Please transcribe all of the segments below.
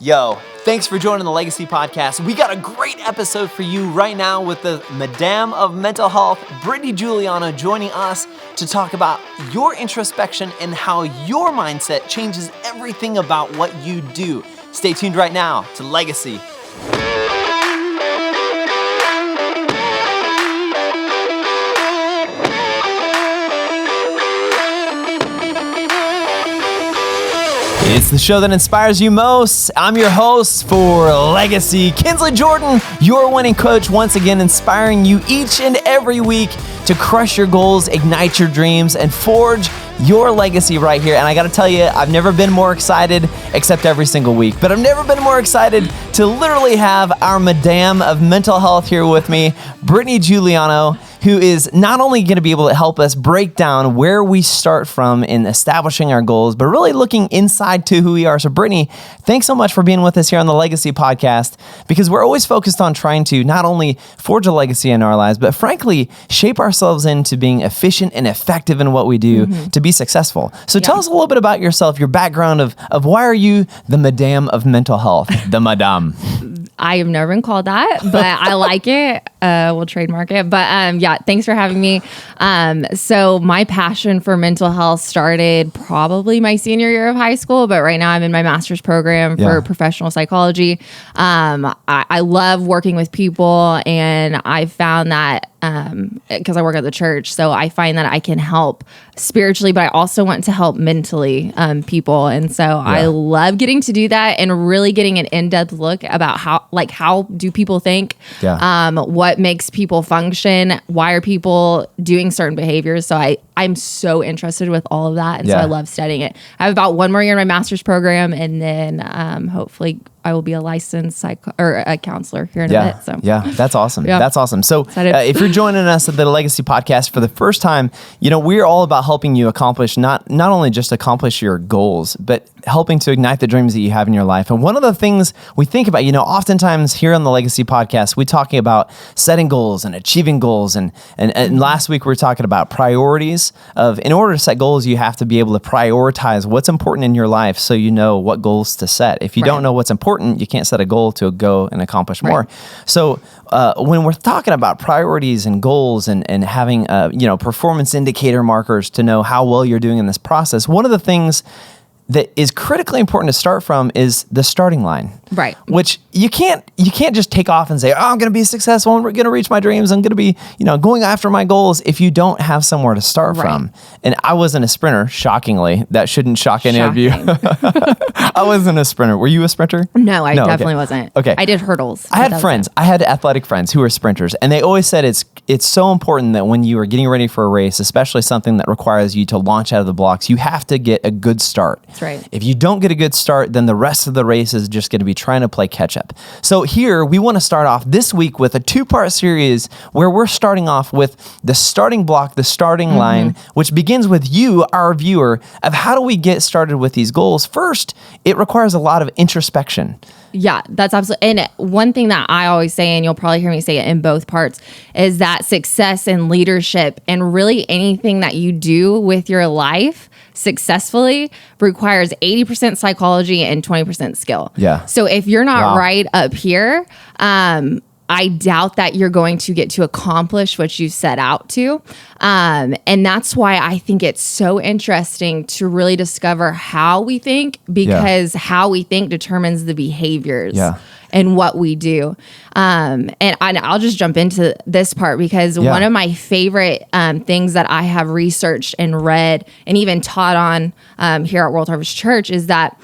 Yo, thanks for joining the Legacy Podcast. We got a great episode for you right now with the Madame of Mental Health, Brittany Giuliano, joining us to talk about your introspection and how your mindset changes everything about what you do. Stay tuned right now to Legacy. It's the show that inspires you most. I'm your host for Legacy, Kinsley Jordan, your winning coach, once again inspiring you each and every week to crush your goals, ignite your dreams, and forge your legacy right here. And I got to tell you, I've never been more excited, except every single week, but I've never been more excited to literally have our Madame of Mental Health here with me, Brittany Giuliano, who is not only going to be able to help us break down where we start from in establishing our goals, but really looking inside to who we are. So Brittany, thanks so much for being with us here on the Legacy Podcast, because we're always focused on trying to not only forge a legacy in our lives, but frankly, shape ourselves into being efficient and effective in what we do to be successful. So tell us a little bit about yourself, your background of why are you the Madame of Mental Health, the Madame? I have never been called that, but I like it. We'll trademark it. But yeah, thanks for having me. So my passion for mental health started probably my senior year of high school, but right now I'm in my master's program for professional psychology. I love working with people, and I found that because I work at the church, so I find that I can help spiritually, but I also want to help mentally people. And so I love getting to do that and really getting an in-depth look about how do people think, what makes people function, why are people doing certain behaviors. So I'm so interested with all of that. And so I love studying it. I have about one more year in my master's program, and then hopefully I will be a licensed a counselor here in a bit. So That's awesome. That's awesome. So if you're joining us at the Legacy Podcast for the first time, we're all about helping you accomplish not only just accomplish your goals, but helping to ignite the dreams that you have in your life. And one of the things we think about, oftentimes here on the Legacy Podcast, we're talking about setting goals and achieving goals. And last week we were talking about priorities in order to set goals, you have to be able to prioritize what's important in your life so you know what goals to set. If you don't know what's important, you can't set a goal to go and accomplish more. So when we're talking about priorities and goals and having performance indicator markers to know how well you're doing in this process, one of the things that is critically important to start from is the starting line. Right. Which you can't just take off and say, I'm going to be successful and we're going to reach my dreams. I'm going to be, going after my goals if you don't have somewhere to start from. And I wasn't a sprinter, shockingly. That shouldn't shock any of you. I wasn't a sprinter. Were you a sprinter? No, I definitely wasn't. Okay. I did hurdles. I had friends. I had athletic friends who were sprinters, and they always said it's so important that when you are getting ready for a race, especially something that requires you to launch out of the blocks, you have to get a good start. That's right. If you don't get a good start, then the rest of the race is just going to be trying to play catch up. So here we want to start off this week with a 2-part series where we're starting off with the starting block, the starting line, which begins with you, our viewer, of how do we get started with these goals. First, it requires a lot of introspection. Yeah, that's absolutely. And one thing that I always say, and you'll probably hear me say it in both parts, is that success and leadership and really anything that you do with your life successfully requires 80% psychology and 20% skill. Yeah. So if you're not right up here, I doubt that you're going to get to accomplish what you set out to. And that's why I think it's so interesting to really discover how we think, because how we think determines the behaviors and what we do. And I'll just jump into this part because one of my favorite things that I have researched and read and even taught on here at World Harvest Church is that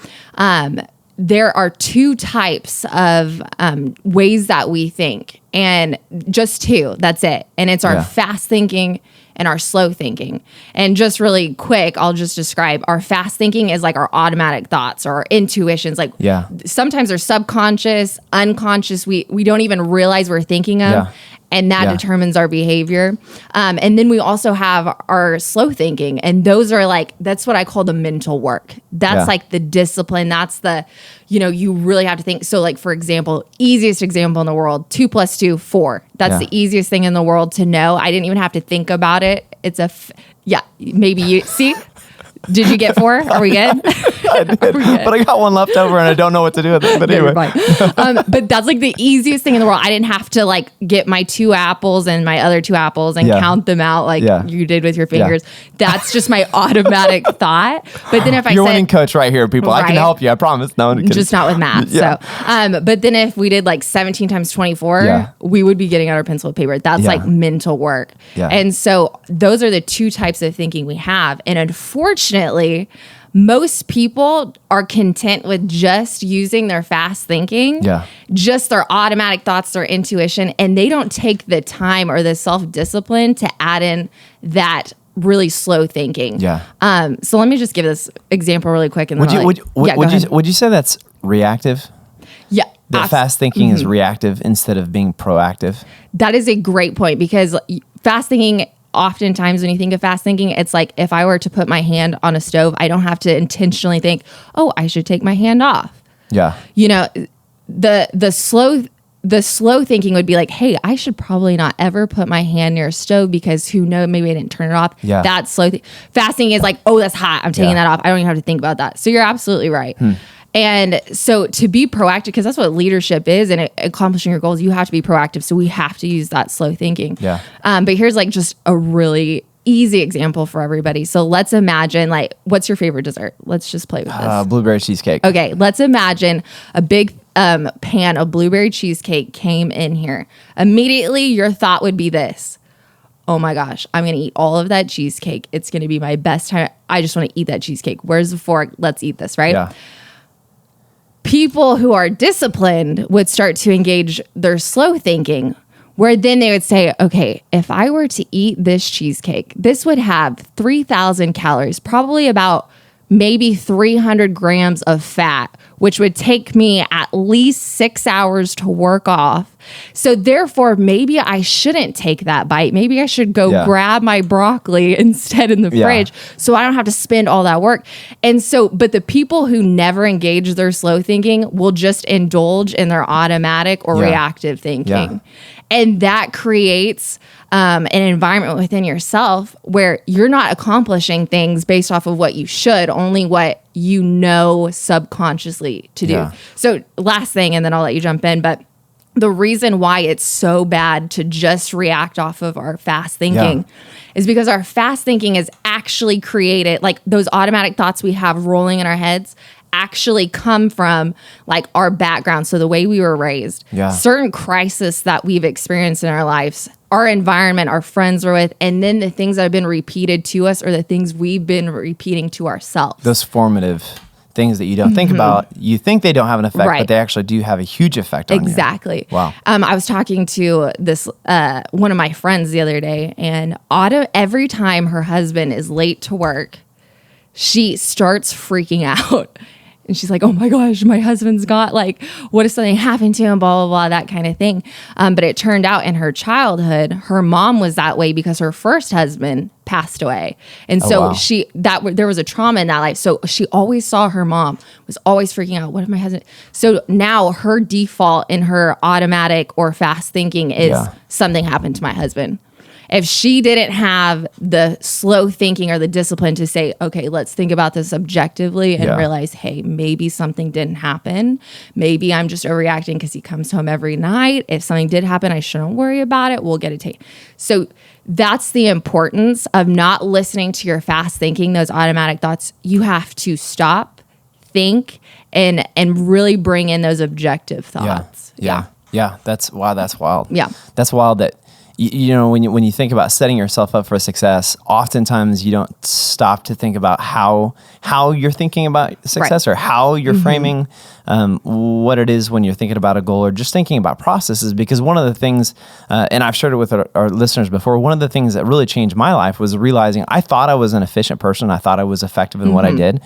there are 2 types of ways that we think, and just 2, that's it. And it's our fast thinking and our slow thinking. And just really quick, I'll just describe our fast thinking is like our automatic thoughts or our intuitions. Like sometimes they're subconscious, unconscious. We don't even realize we're thinking of. And that determines our behavior. And then we also have our slow thinking. And those are that's what I call the mental work. That's like the discipline. That's the, you really have to think. So for example, easiest example in the world, 2 + 2, 4. That's the easiest thing in the world to know. I didn't even have to think about it. It's maybe you see. Did you get 4? Are we good? I did, but I got one left over and I don't know what to do with it. But anyway. But that's like the easiest thing in the world. I didn't have to like get my 2 apples and my other 2 apples and count them out like you did with your fingers. That's just my automatic thought. But then if I You're winning coach right here, people. I can help you. I promise. No, just not with math. So, but then if we did like 17 times 24, we would be getting out our pencil and paper. That's like mental work. And so those are the 2 types of thinking we have. And unfortunately, most people are content with just using their fast thinking, just their automatic thoughts, their intuition, and they don't take the time or the self-discipline to add in that really slow thinking. So let me just give this example really quick. And would you say that's reactive? Yeah. That fast thinking is reactive instead of being proactive? That is a great point, because fast thinking, oftentimes when you think of fast thinking, it's like if I were to put my hand on a stove, I don't have to intentionally think, oh, I should take my hand off. You know, the slow thinking would be like, hey, I should probably not ever put my hand near a stove because who knows, maybe I didn't turn it off. That's slow. Fast thinking is like, oh, that's hot, I'm taking that off. I don't even have to think about that. So you're absolutely right. And so to be proactive, because that's what leadership is and accomplishing your goals, you have to be proactive. So we have to use that slow thinking. But here's like just a really easy example for everybody. So let's imagine, like, what's your favorite dessert? Let's just play with this. Blueberry cheesecake. Okay, let's imagine a big pan of blueberry cheesecake came in here. Immediately, your thought would be this: oh my gosh, I'm going to eat all of that cheesecake. It's going to be my best time. I just want to eat that cheesecake. Where's the fork? Let's eat this, right? People who are disciplined would start to engage their slow thinking, where then they would say, okay, if I were to eat this cheesecake, this would have 3,000 calories, probably about maybe 300 grams of fat, which would take me at least 6 hours to work off. So therefore, maybe I shouldn't take that bite. Maybe I should go grab my broccoli instead in the fridge so I don't have to spend all that work. And so, but the people who never engage their slow thinking will just indulge in their automatic or reactive thinking. And that creates an environment within yourself where you're not accomplishing things based off of what you should, only what you know subconsciously to do. So last thing, and then I'll let you jump in, but the reason why it's so bad to just react off of our fast thinking is because our fast thinking is actually created, like those automatic thoughts we have rolling in our heads actually come from like our background. So the way we were raised, certain crises that we've experienced in our lives, our environment, our friends were with, and then the things that have been repeated to us or the things we've been repeating to ourselves. Those formative things that you don't think about, you think they don't have an effect, but they actually do have a huge effect on you. Wow. I was talking to this one of my friends the other day, and every time her husband is late to work, she starts freaking out. And she's like, oh my gosh, my husband's got like, what if something happened to him, blah, blah, blah, that kind of thing. But it turned out in her childhood, her mom was that way because her first husband passed away. And so there was a trauma in that life. So she always saw her mom was always freaking out. What if my husband? So now her default in her automatic or fast thinking is something happened to my husband. If she didn't have the slow thinking or the discipline to say, okay, let's think about this objectively and realize, hey, maybe something didn't happen. Maybe I'm just overreacting because he comes home every night. If something did happen, I shouldn't worry about it. We'll get it taken. So that's the importance of not listening to your fast thinking, those automatic thoughts. You have to stop, think, and really bring in those objective thoughts. Yeah. That's wild. Yeah. That's wild that, you know, when you think about setting yourself up for success, oftentimes you don't stop to think about how you're thinking about success or how you're framing what it is when you're thinking about a goal or just thinking about processes. Because one of the things, and I've shared it with our listeners before, one of the things that really changed my life was realizing I thought I was an efficient person. I thought I was effective in what I did.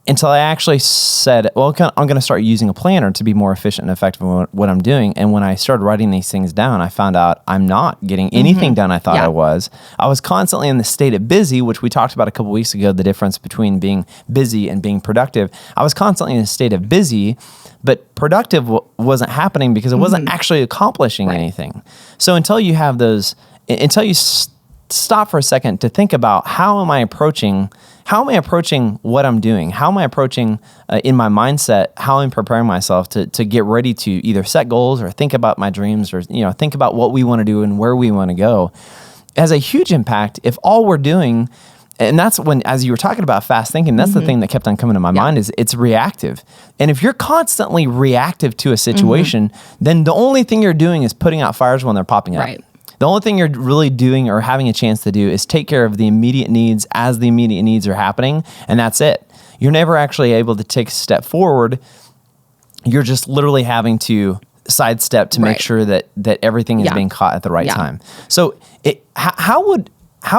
Until I actually said, well, I'm going to start using a planner to be more efficient and effective in what I'm doing. And when I started writing these things down, I found out I'm not getting anything done I thought I was. I was constantly in the state of busy, which we talked about a couple weeks ago, the difference between being busy and being productive. I was constantly in a state of busy, but productive wasn't happening because it wasn't actually accomplishing anything. So until you have those, until you stop for a second to think about how am I approaching what I'm doing? How am I approaching in my mindset, how I'm preparing myself to get ready to either set goals or think about my dreams or, think about what we want to do and where we want to go. It has a huge impact if all we're doing, and that's when, as you were talking about fast thinking, that's the thing that kept on coming to my mind is it's reactive. And if you're constantly reactive to a situation, then the only thing you're doing is putting out fires when they're popping up. Right. The only thing you're really doing or having a chance to do is take care of the immediate needs as the immediate needs are happening, and that's it. You're never actually able to take a step forward. You're just literally having to sidestep to make sure that everything is being caught at the right time. So how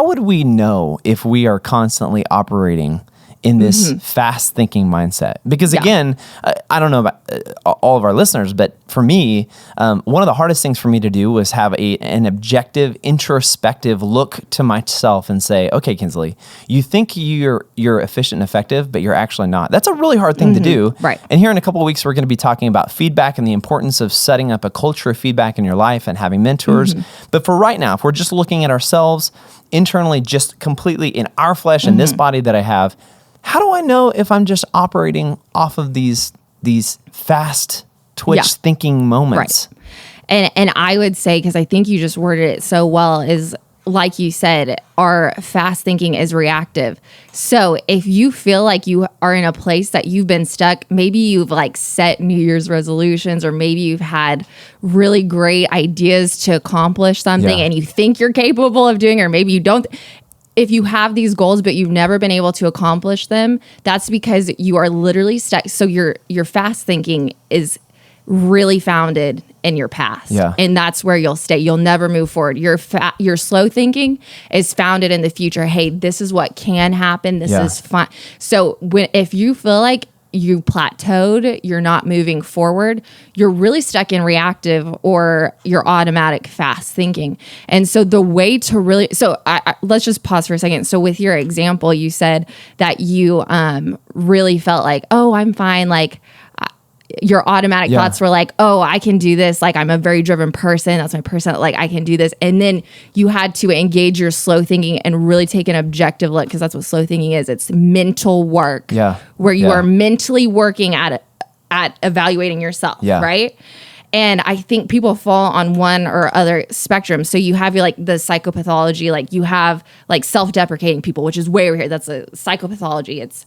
would we know if we are constantly operating in this fast thinking mindset? Because again, I don't know about all of our listeners, but for me, one of the hardest things for me to do was have an objective, introspective look to myself and say, okay, Kinsley, you think you're efficient and effective, but you're actually not. That's a really hard thing to do. Right. And here in a couple of weeks, we're going to be talking about feedback and the importance of setting up a culture of feedback in your life and having mentors. But for right now, if we're just looking at ourselves internally, just completely in our flesh and this body that I have, how do I know if I'm just operating off of these fast twitch thinking moments? Right. And I would say, because I think you just worded it so well, is like you said, our fast thinking is reactive. So if you feel like you are in a place that you've been stuck, maybe you've like set New Year's resolutions, or maybe you've had really great ideas to accomplish something and you think you're capable of doing, or maybe you don't. If you have these goals, but you've never been able to accomplish them, that's because you are literally stuck. So your fast thinking is really founded in your past. Yeah. And that's where you'll stay. You'll never move forward. Your slow thinking is founded in the future. Hey, this is what can happen. This is fine. So if you feel like you plateaued, you're not moving forward, you're really stuck in reactive or your automatic fast thinking. And so the way to really, let's just pause for a second. So with your example, you said that you really felt like, oh, I'm fine. Like your automatic thoughts were like, oh, I can do this. Like I'm a very driven person. That's my person. Like I can do this. And then you had to engage your slow thinking and really take an objective look, because that's what slow thinking is. It's mental work where you are mentally working at evaluating yourself. Right. And I think people fall on one or other spectrum. So you have the psychopathology, like you have like self-deprecating people, which is way over here. That's a psychopathology. It's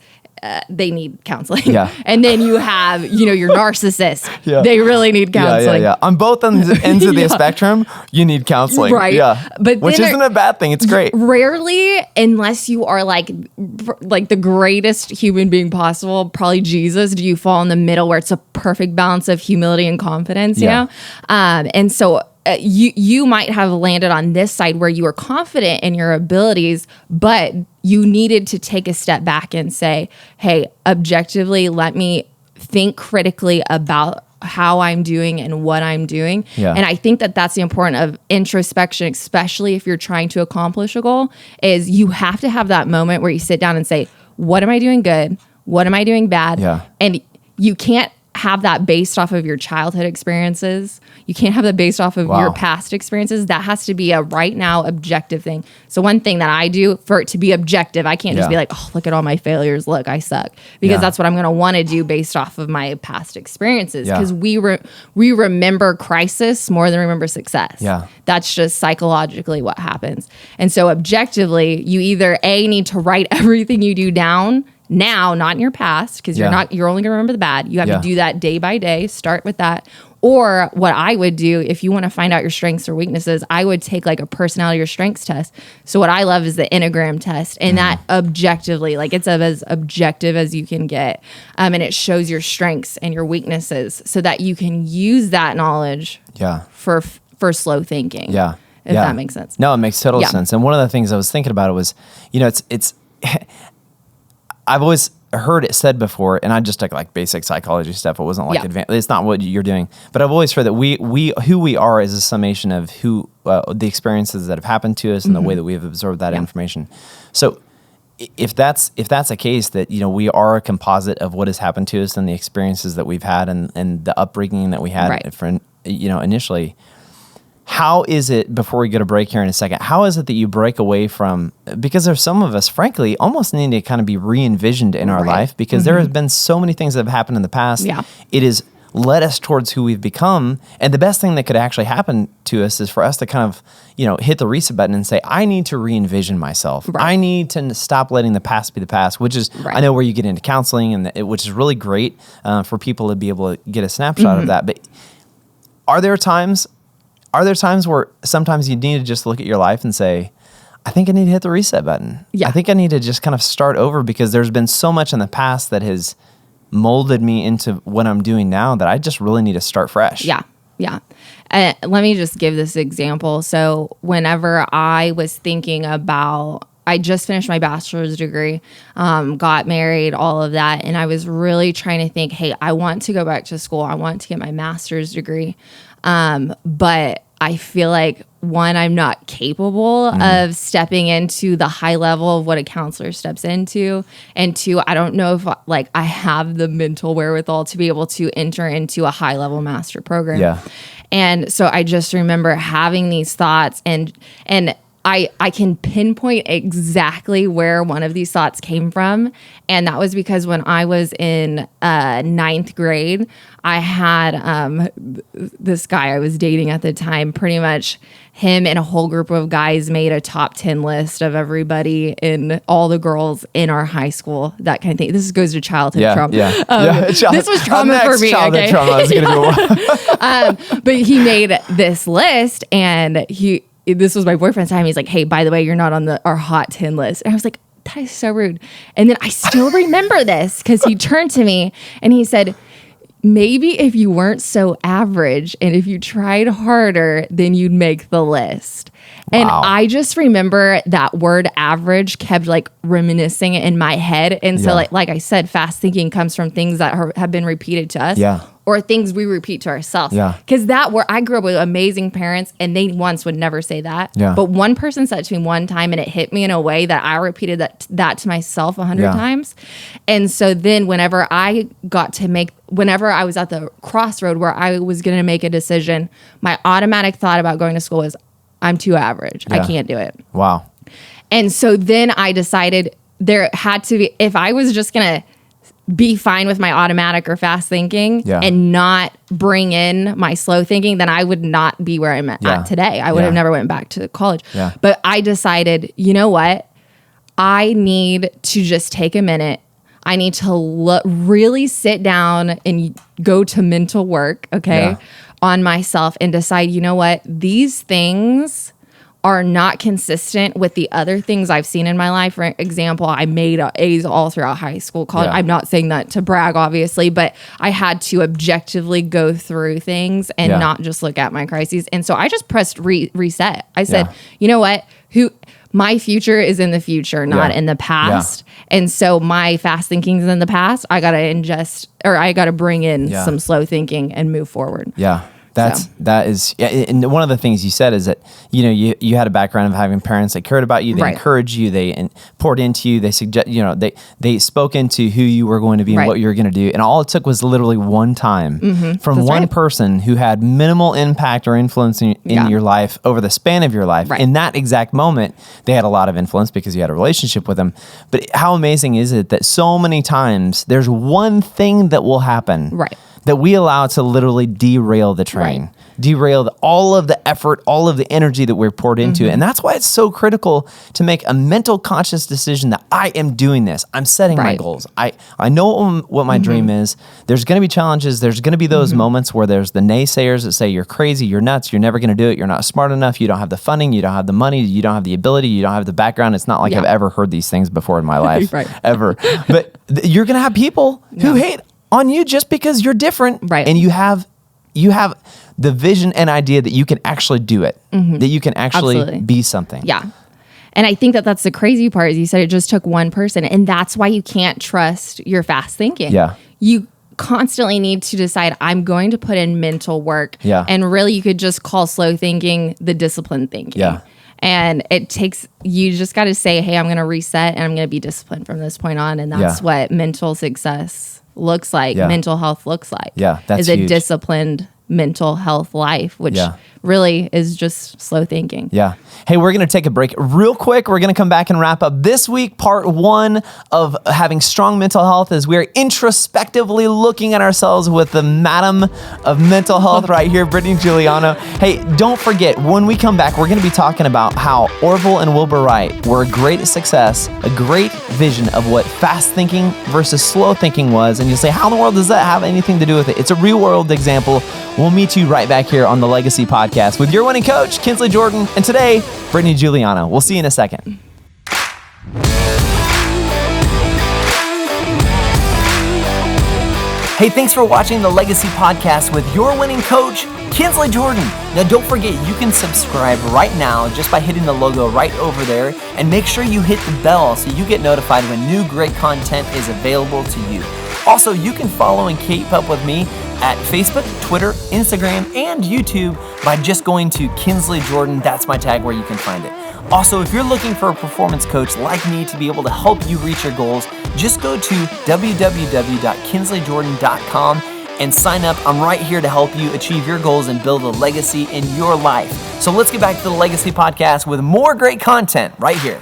they need counseling. And then you have, your narcissist. They really need counseling. On both ends of the spectrum, you need counseling. Right. But which isn't a bad thing. It's great. Rarely, unless you are like the greatest human being possible, probably Jesus, do you fall in the middle where it's a perfect balance of humility and confidence, you know? And so you might have landed on this side where you were confident in your abilities, but you needed to take a step back and say, hey, objectively, let me think critically about how I'm doing and what I'm doing. And I think that that's the importance of introspection, especially if you're trying to accomplish a goal, is you have to have that moment where you sit down and say, what am I doing good? What am I doing bad? And you can't have that based off of your childhood experiences. You can't have that based off of your past experiences. That has to be a right now objective thing. So one thing that I do for it to be objective, I can't just be like, oh, look at all my failures. Look, I suck. Because that's what I'm going to want to do based off of my past experiences. Because we remember crisis more than remember success. That's just psychologically what happens. And so objectively, you either need to write everything you do down now, not in your past, because you're only going to remember the bad. You have to do that day by day. Start with that. Or what I would do, if you want to find out your strengths or weaknesses, I would take like a personality or strengths test. So what I love is the Enneagram test, and that objectively, like it's as objective as you can get. And it shows your strengths and your weaknesses so that you can use that knowledge for slow thinking. If that makes sense. No, it makes total sense. And one of the things I was thinking about it was, it's I've always heard it said before, and I just took like basic psychology stuff. It wasn't like advanced. It's not what you're doing. But I've always heard that who we are is a summation of the experiences that have happened to us and the way that we have absorbed that information. So if that's a case, that we are a composite of what has happened to us and the experiences that we've had and the upbringing that we had initially, how is it, before we go to break here in a second, how is it that you break away from, because there's some of us, frankly, almost need to kind of be re-envisioned in our life, because there has been so many things that have happened in the past. Yeah. It has led us towards who we've become. And the best thing that could actually happen to us is for us to kind of, hit the reset button and say, I need to re-envision myself. Right. I need to stop letting the past be the past, which is, I know where you get into counseling, and which is really great for people to be able to get a snapshot of that. But are there times where sometimes you need to just look at your life and say, I think I need to hit the reset button. Yeah. I think I need to just kind of start over, because there's been so much in the past that has molded me into what I'm doing now that I just really need to start fresh. Yeah. Yeah. Let me just give this example. So whenever I was thinking about, I just finished my bachelor's degree, got married, all of that. And I was really trying to think, hey, I want to go back to school. I want to get my master's degree. But I feel like, one, I'm not capable of stepping into the high level of what a counselor steps into. And two, I don't know if I have the mental wherewithal to be able to enter into a high level master program. Yeah. And so I just remember having these thoughts, and I can pinpoint exactly where one of these thoughts came from. And that was because when I was in ninth grade, I had this guy I was dating at the time. Pretty much him and a whole group of guys made a top 10 list of everybody and all the girls in our high school, that kind of thing. This goes to childhood trauma. This was trauma for me. Okay? Trauma. But he made this list, and this was my boyfriend's time. He's like, hey, by the way, you're not on our hot 10 list. And I was like, that is so rude. And then I still remember this, because he turned to me and he said, maybe if you weren't so average and if you tried harder, then you'd make the list. Wow. And I just remember that word average kept reminiscing in my head. And so like I said, fast thinking comes from things that have been repeated to us. Yeah. Or things we repeat to ourselves. Yeah. Because I grew up with amazing parents, and they once would never say that. Yeah. But one person said it to me one time, and it hit me in a way that I repeated that to myself 100 times. And so then whenever I was at the crossroad where I was going to make a decision, my automatic thought about going to school was, I'm too average. Yeah. I can't do it. Wow. And so then I decided there had to be, if I was just going to be fine with my automatic or fast thinking and not bring in my slow thinking, then I would not be where I'm at today. I would have never went back to college. Yeah. But I decided, you know what? I need to just take a minute. I need to really sit down and go to mental work, on myself, and decide, you know what? These things are not consistent with the other things I've seen in my life. For example, I made A's all throughout high school, college. Yeah. I'm not saying that to brag, obviously, but I had to objectively go through things and not just look at my crises. And so I just pressed reset. I said, you know what? My future is in the future, not in the past. Yeah. And so my fast thinking is in the past. I got to bring in some slow thinking and move forward. Yeah. That is, and one of the things you said is that, you had a background of having parents that cared about you, they encouraged you, they poured into you, they suggest, they spoke into who you were going to be and what you were going to do. And all it took was literally one time from one person who had minimal impact or influence in your life over the span of your life. Right. In that exact moment, they had a lot of influence because you had a relationship with them. But how amazing is it that so many times there's one thing that will happen that we allow to literally derail the train, derail all of the effort, all of the energy that we're poured into it. And that's why it's so critical to make a mental conscious decision that I am doing this. I'm setting my goals. I know what my dream is. There's going to be challenges. There's going to be those moments where there's the naysayers that say, you're crazy, you're nuts, you're never going to do it, you're not smart enough, you don't have the funding, you don't have the money, you don't have the ability, you don't have the background. It's not like I've ever heard these things before in my life, ever. But you're going to have people who hate on you just because you're different, and you have the vision and idea that you can actually do it, that you can actually be something. Yeah. And I think that's the crazy part, is you said it just took one person, and that's why you can't trust your fast thinking. Yeah. You constantly need to decide, I'm going to put in mental work. Yeah. And really you could just call slow thinking the disciplined thinking. Yeah. And you just got to say, hey, I'm going to reset and I'm going to be disciplined from this point on. And that's what mental success looks like, mental health looks like. Yeah, that's huge. A disciplined mental health life, which really is just slow thinking. Yeah. Hey, we're going to take a break real quick. We're going to come back and wrap up this week, part 1 of having strong mental health, as we're introspectively looking at ourselves with the Madam of Mental Health right here, Brittany Giuliano. Hey, don't forget, when we come back, we're going to be talking about how Orville and Wilbur Wright were a great success, a great vision of what fast thinking versus slow thinking was. And you'll say, how in the world does that have anything to do with it? It's a real world example. We'll meet you right back here on the Legacy Podcast with your winning coach, Kinsley Jordan, and today, Brittany Giuliano. We'll see you in a second. Hey, thanks for watching the Legacy Podcast with your winning coach, Kinsley Jordan. Now, don't forget, you can subscribe right now just by hitting the logo right over there, and make sure you hit the bell so you get notified when new great content is available to you. Also, you can follow and keep up with me at Facebook, Twitter, Instagram, and YouTube by just going to Kinsley Jordan. That's my tag where you can find it. Also, if you're looking for a performance coach like me to be able to help you reach your goals, just go to www.kinsleyjordan.com and sign up. I'm right here to help you achieve your goals and build a legacy in your life. So let's get back to the Legacy Podcast with more great content right here.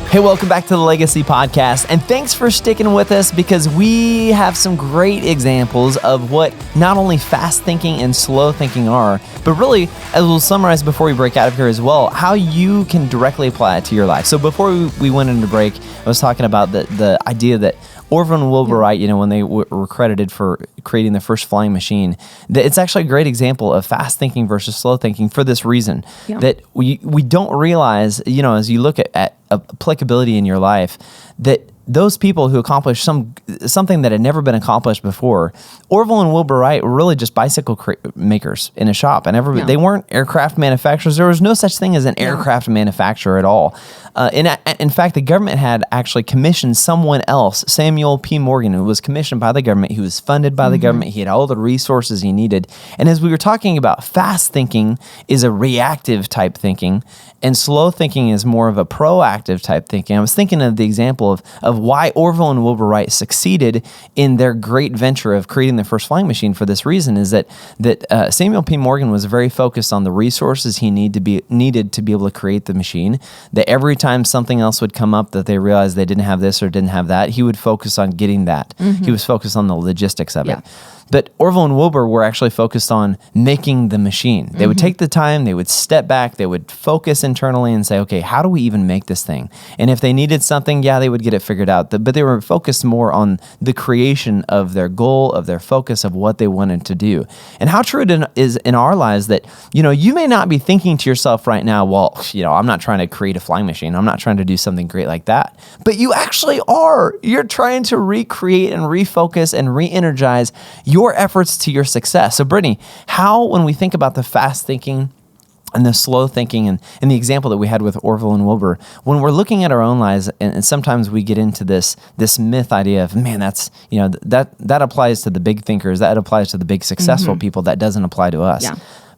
Hey, welcome back to the Legacy Podcast, and thanks for sticking with us, because we have some great examples of what not only fast thinking and slow thinking are, but really, as we'll summarize before we break out of here as well, how you can directly apply it to your life. So before we went into break, I was talking about the idea that Orville and Wilbur Wright, when they were credited for creating the first flying machine, that it's actually a great example of fast thinking versus slow thinking for this reason, that we don't realize, as you look at applicability in your life, that those people who accomplished something that had never been accomplished before, Orville and Wilbur Wright were really just bicycle makers in a shop, and they weren't aircraft manufacturers. There was no such thing as an aircraft manufacturer at all. In fact, the government had actually commissioned someone else, Samuel P. Morgan, who was commissioned by the government. He was funded by the government. He had all the resources he needed. And as we were talking about, fast thinking is a reactive type thinking, and slow thinking is more of a proactive type thinking. I was thinking of the example of why Orville and Wilbur Wright succeeded in their great venture of creating the first flying machine for this reason, is that Samuel P. Morgan was very focused on the resources he needed to be able to create the machine, that every time something else would come up that they realized they didn't have this or didn't have that, he would focus on getting that. He was focused on the logistics of it. But Orville and Wilbur were actually focused on making the machine. They would take the time, they would step back, they would focus internally and say, okay, how do we even make this thing? And if they needed something, they would get it figured out. But they were focused more on the creation of their goal, of their focus, of what they wanted to do. And how true it is in our lives that, you may not be thinking to yourself right now, well, I'm not trying to create a flying machine. I'm not trying to do something great like that. But you actually are. You're trying to recreate and refocus and re-energize your efforts to your success. So Brittany, how, when we think about the fast thinking and the slow thinking and the example that we had with Orville and Wilbur, when we're looking at our own lives, and sometimes we get into this myth idea of, man, that's, that applies to the big thinkers, that applies to the big successful people, that doesn't apply to us.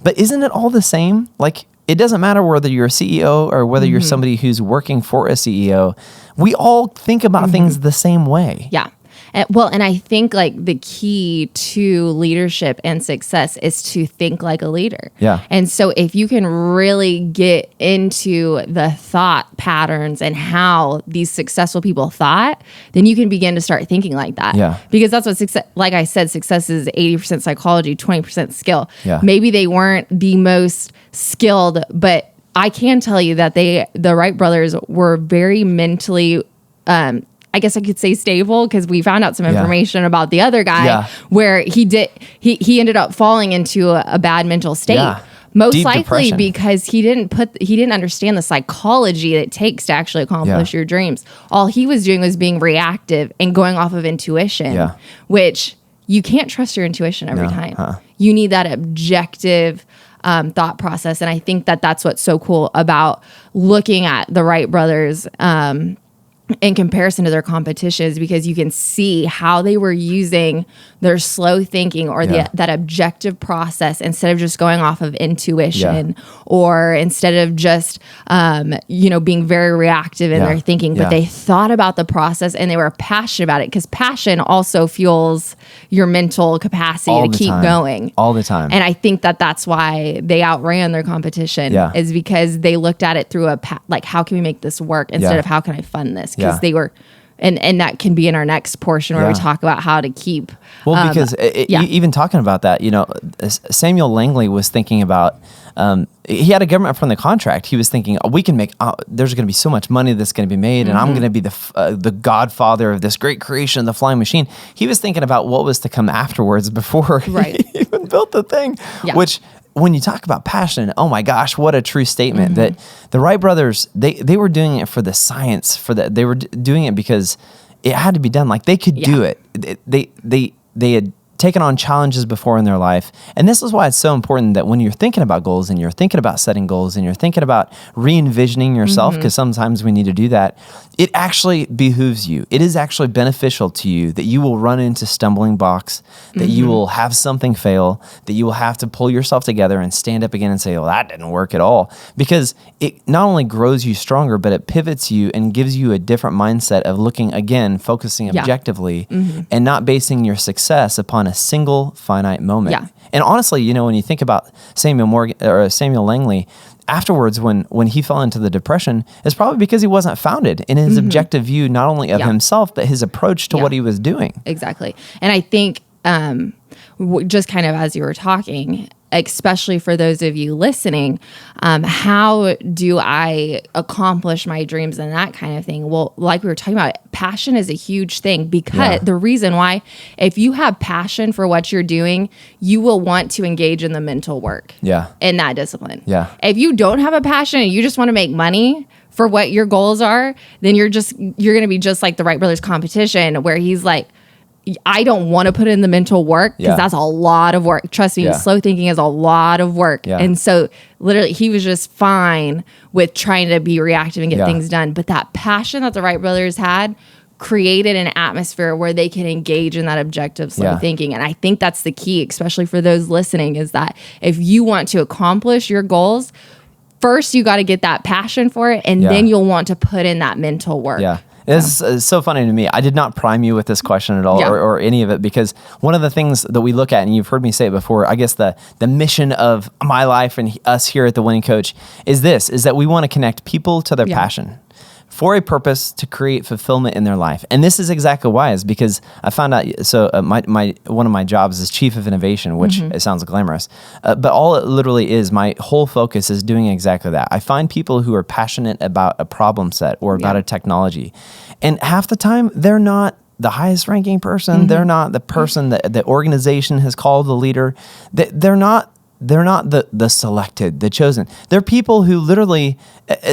But isn't it all the same? Like, it doesn't matter whether you're a CEO or whether you're somebody who's working for a CEO. We all think about things the same way. And I think the key to leadership and success is to think like a leader. And so if you can really get into the thought patterns and how these successful people thought, then you can begin to start thinking like that. Because that's what success, like I said, success is 80% psychology, 20% skill. Maybe they weren't the most skilled, but I can tell you that the Wright brothers were very mentally I guess I could say stable, because we found out some information about the other guy where he ended up falling into a bad mental state. Most Deep likely depression. Because he didn't understand the psychology that it takes to actually accomplish your dreams. All he was doing was being reactive and going off of intuition, which you can't trust your intuition every time. You need that objective thought process. And I think that that's what's so cool about looking at the Wright brothers, in comparison to their competitions, because you can see how they were using their slow thinking or that objective process instead of just going off of intuition or instead of just, being very reactive in their thinking, but they thought about the process and they were passionate about it, because passion also fuels your mental capacity to keep going all the time. And I think that's why they outran their competition is because they looked at it through how can we make this work instead of how can I fund this? Because they were, and that can be in our next portion where we talk about how to keep. Well, because even talking about that, Samuel Langley was thinking about, he had a government from the contract. He was thinking, we can make, there's going to be so much money that's going to be made, and I'm going to be the godfather of this great creation, the flying machine. He was thinking about what was to come afterwards before he even built the thing, which, when you talk about passion, oh my gosh, what a true statement that the Wright brothers, they were doing it for the science, they were doing it because it had to be done. Like, they could do it. They had taken on challenges before in their life. And this is why it's so important that when you're thinking about goals and you're thinking about setting goals and you're thinking about re-envisioning yourself, because sometimes we need to do that, it actually behooves you. It is actually beneficial to you that you will run into stumbling blocks, that you will have something fail, that you will have to pull yourself together and stand up again and say, well, that didn't work at all. Because it not only grows you stronger, but it pivots you and gives you a different mindset of looking, again, focusing objectively and not basing your success upon a single finite moment. And honestly, when you think about Samuel Langley, afterwards, when he fell into the depression, it's probably because he wasn't founded in his objective view, not only of himself, but his approach to what he was doing. Exactly. And I think just kind of as you were talking, especially for those of you listening, how do I accomplish my dreams and that kind of thing? Well, like we were talking about, passion is a huge thing, because the reason why, if you have passion for what you're doing, you will want to engage in the mental work in that discipline. If you don't have a passion and you just want to make money for what your goals are, then you're going to be just like the Wright brothers competition, where he's like, I don't want to put in the mental work because that's a lot of work. Trust me, slow thinking is a lot of work. And so literally he was just fine with trying to be reactive and get things done. But that passion that the Wright brothers had created an atmosphere where they can engage in that objective slow thinking. And I think that's the key, especially for those listening, is that if you want to accomplish your goals, first you got to get that passion for it, and then you'll want to put in that mental work. It's so funny to me. I did not prime you with this question at all or any of it, because one of the things that we look at, and you've heard me say it before, I guess the mission of my life and us here at The Winning Coach is that we want to connect people to their passion for a purpose to create fulfillment in their life. And this is exactly why, is because I found out, my one of my jobs is chief of innovation, which it sounds glamorous, but all it literally is, my whole focus is doing exactly that. I find people who are passionate about a problem set or about a technology, and half the time they're not the highest ranking person. They're not the person that the organization has called the leader. They're not the selected, the chosen. They're people who literally,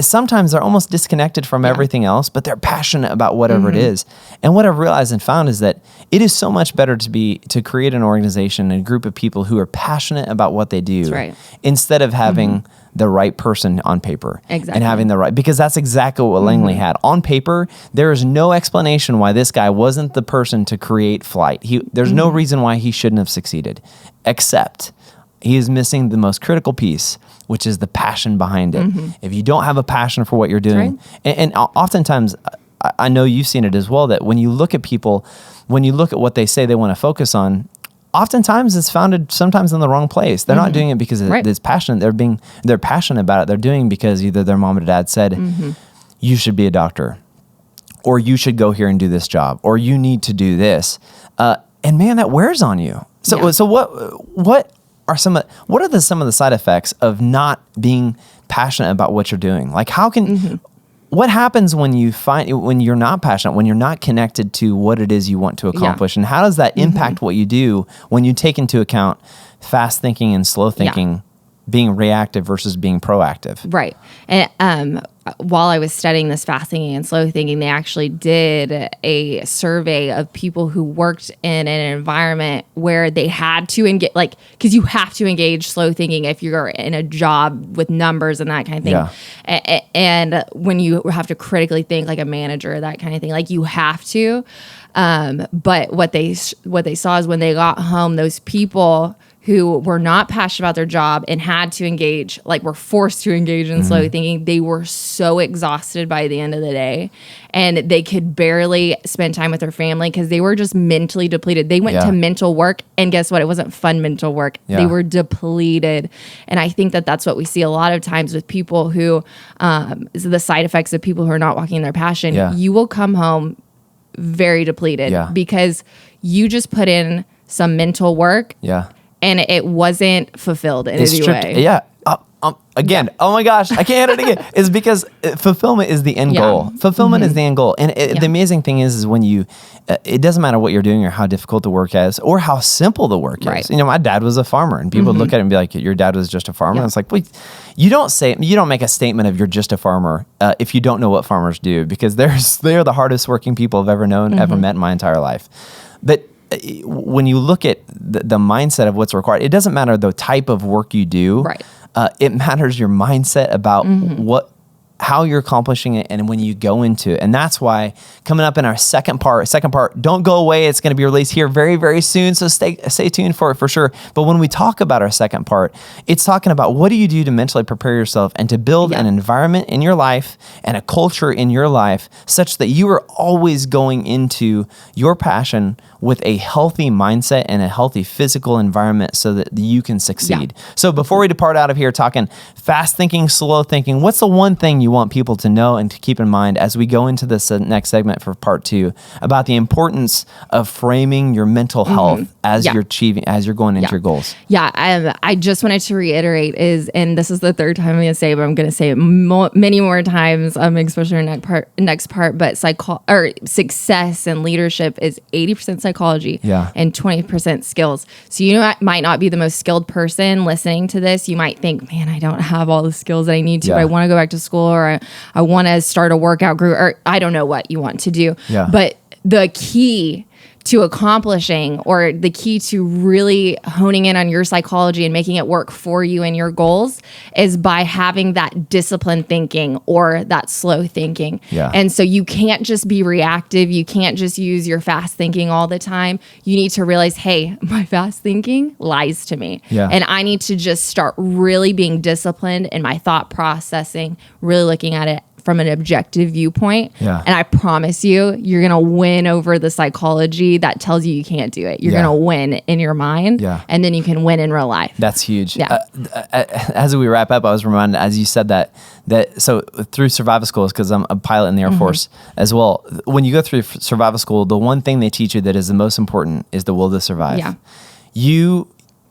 sometimes they're almost disconnected from everything else, but they're passionate about whatever it is. And what I've realized and found is that it is so much better to create an organization and a group of people who are passionate about what they do, instead of having the right person on paper and having the right, because that's exactly what Langley had. On paper, there is no explanation why this guy wasn't the person to create flight. There's no reason why he shouldn't have succeeded, except he is missing the most critical piece, which is the passion behind it. If you don't have a passion for what you're doing, and oftentimes, I know you've seen it as well, that when you look at people, when you look at what they say they want to focus on, oftentimes it's founded sometimes in the wrong place. They're not doing it because it's passionate. They're passionate about it. They're doing it because either their mom or dad said, you should be a doctor, or you should go here and do this job, or you need to do this. And man, that wears on you. So what are some of the side effects of not being passionate about what you're doing? Like, what happens when you're not passionate, when you're not connected to what it is you want to accomplish, and how does that impact what you do when you take into account fast thinking and slow thinking being reactive versus being proactive. Right. And while I was studying this fast thinking and slow thinking, they actually did a survey of people who worked in an environment where they had to engage, like, because you have to engage slow thinking if you're in a job with numbers and that kind of thing. Yeah. And when you have to critically think like a manager, that kind of thing, like you have to. But what they saw is when they got home, those people who were not passionate about their job and had to engage, like were forced to engage in slow thinking, they were so exhausted by the end of the day, and they could barely spend time with their family because they were just mentally depleted. They went to mental work, and guess what? It wasn't fun mental work. They were depleted. And I think that that's what we see a lot of times with people who, the side effects of people who are not walking their passion. You will come home very depleted because you just put in some mental work. And it wasn't fulfilled in any way. Yeah. Again, oh my gosh, I can't hit it again. It's because fulfillment is the end goal. Fulfillment is the end goal. And the amazing thing is when you, it doesn't matter what you're doing or how difficult the work is or how simple the work is. You know, my dad was a farmer, and people would look at it and be like, your dad was just a farmer. And it's like, wait, you don't make a statement of you're just a farmer if you don't know what farmers do, because they're the hardest working people I've ever known, ever met in my entire life. But when you look at the mindset of what's required, it doesn't matter the type of work you do. Right. It matters your mindset about how you're accomplishing it and when you go into it. And that's why coming up in our second part, don't go away. It's going to be released here very, very soon. So stay tuned for it for sure. But when we talk about our second part, it's talking about what do you do to mentally prepare yourself and to build an environment in your life and a culture in your life such that you are always going into your passion with a healthy mindset and a healthy physical environment so that you can succeed. So before we depart out of here talking fast thinking, slow thinking, what's the one thing you want people to know and to keep in mind as we go into this next segment for part 2 about the importance of framing your mental health as you're going into your goals? I just wanted to reiterate and this is the third time I'm going to say it, but I'm going to say it many more times, especially in the next part, but success and leadership is 80% psychology and 20% skills. So you might not be the most skilled person listening to this. You might think, man, I don't have all the skills that I need to. I want to go back to school, or I want to start a workout group, or I don't know what you want to do. But the key to accomplishing, or the key to really honing in on your psychology and making it work for you and your goals, is by having that disciplined thinking or that slow thinking. And so you can't just be reactive. You can't just use your fast thinking all the time. You need to realize, hey, my fast thinking lies to me. And I need to just start really being disciplined in my thought processing, really looking at it from an objective viewpoint. And I promise you're going to win over the psychology that tells you can't do it. You're going to win in your mind, and then you can win in real life. That's huge. As we wrap up, I was reminded, as you said that so through survival schools, because I'm a pilot in the Air Force as well, when you go through survival school, the one thing they teach you that is the most important is the will to survive.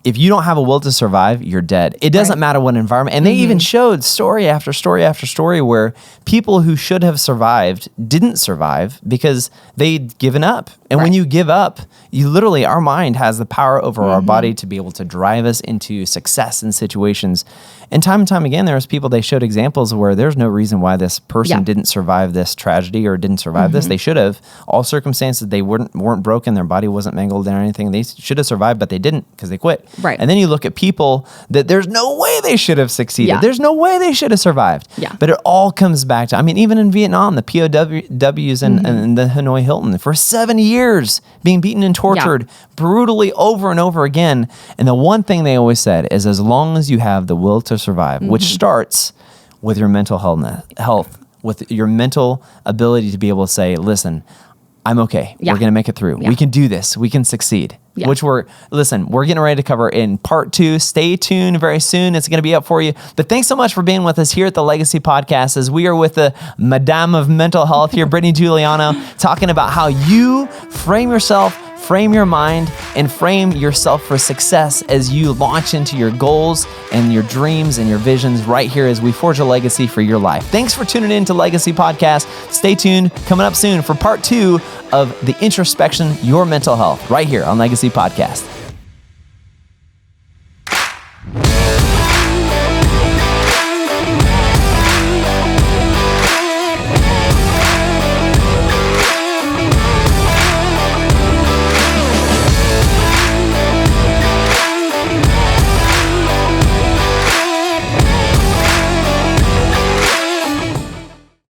If you don't have a will to survive, you're dead. It doesn't matter what environment. And they even showed story after story after story where people who should have survived didn't survive because they'd given up. And when you give up, you literally, our mind has the power over our body to be able to drive us into success in situations. And time again, there was people, they showed examples where there's no reason why this person didn't survive this tragedy or didn't survive this. They should have. All circumstances, they weren't broken. Their body wasn't mangled or anything. They should have survived, but they didn't because they quit. And then you look at people that there's no way they should have succeeded. There's no way they should have survived. But it all comes back to, I mean, even in Vietnam, the POWs and the Hanoi Hilton for 7 years being beaten and tortured brutally over and over again. And the one thing they always said is, as long as you have the will to survive, which starts with your mental health, with your mental ability to be able to say, listen, I'm okay. We're going to make it through. We can do this. We can succeed. Which we're getting ready to cover in part 2. Stay tuned very soon. It's going to be up for you. But thanks so much for being with us here at the Legacy Podcast, as we are with the Madame of Mental Health here, Brittany Giuliano, talking about how you frame yourself, frame your mind, and frame yourself for success as you launch into your goals and your dreams and your visions right here as we forge a legacy for your life. Thanks for tuning in to Legacy Podcast. Stay tuned. Coming up soon for part 2 of the introspection, your mental health, right here on Legacy Podcast.